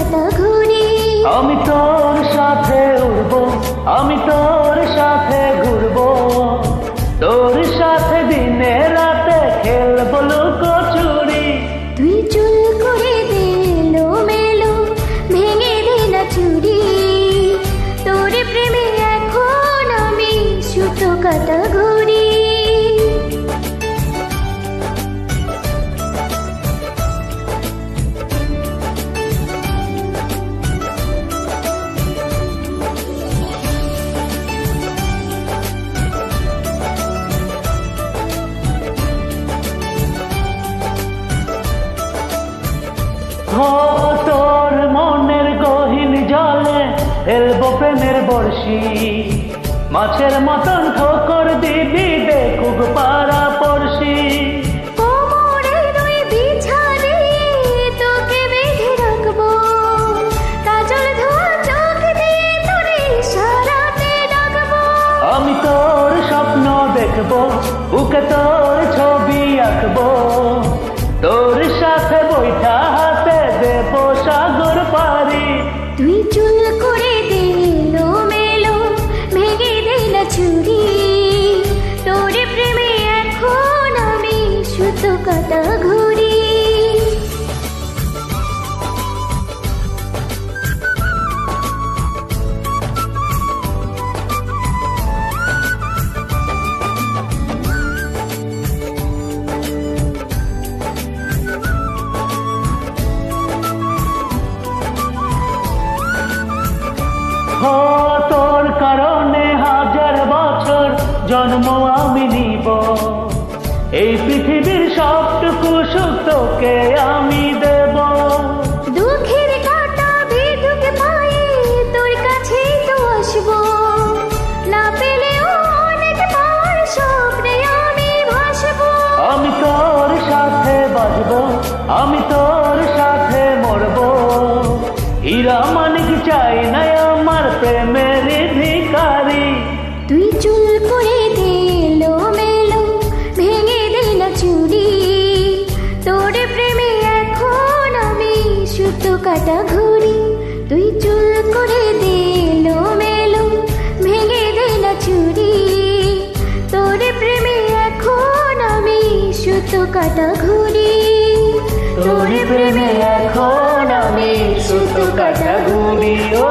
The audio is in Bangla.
কাটা ঘুড়ি। আমি তোর সাথে উড়বো, আমি তোর সাথে ঘুরবো, তোর সাথে দিনে রাতে খেলবো লুকোচুরি। তুই চুল করে দে এলোমেলো, ভেঙে দে না চুড়ি। তোর প্রেমে এখন আমি সুতো কাটা ঘুড়ি। তোর মনের গহীন জলে ফেলবো প্রেমের বর্ষি, মাছের মতন ঠোকর দিবি দেখুক পাড়া পড়শি। কোমরে দুই বিছা দিয়ে তোকে বেঁধে রাখবো, কাজল ধোয়া চোখ দিয়ে তোরে ইশারাতে ডাকবো। আমি তোর স্বপ্ন দেখবো, বুকে তোর ছবি আঁকবো, তোর সাথে বৈঠা হাতে দেবো সাগর পারি। তুই চুল করে দে এলোমেলো, ভেঙে দে না চুড়ি। তোর প্রেমে এখন আমি সুতো কাটা ঘুড়ি। তোর কারণে হাজার বছর জন্ম আমি নিব, এই পৃথিবীর সবটুকু সুখ তোকে আমি দেব। দুঃখের কাঁটা বিধুকে পায়ে তোর কাছেই তো আসবো, না পেলেও অনেক পাওয়ার স্বপ্নে আমি ভাসবো। আমি তোর সাথে বাজবো, আমি তোর সাথে মরবো, হীরা মানিক চাই না আমার প্রেমের ভিখারি। তুই চুল করে দে এলোমেলো, ভেঙে দে না চুড়ি। তোর প্রেমে এখন আমি সুতো কাটা ঘুড়ি। তুই চুল করে দে এলোমেলো, ভেঙে দে না চুড়ি। তোর প্রেমে এখন আমি সুতো কাটা ঘুড়ি। তোর প্রেমে এখন আমি সুতো কাটা ঘুড়ি। ও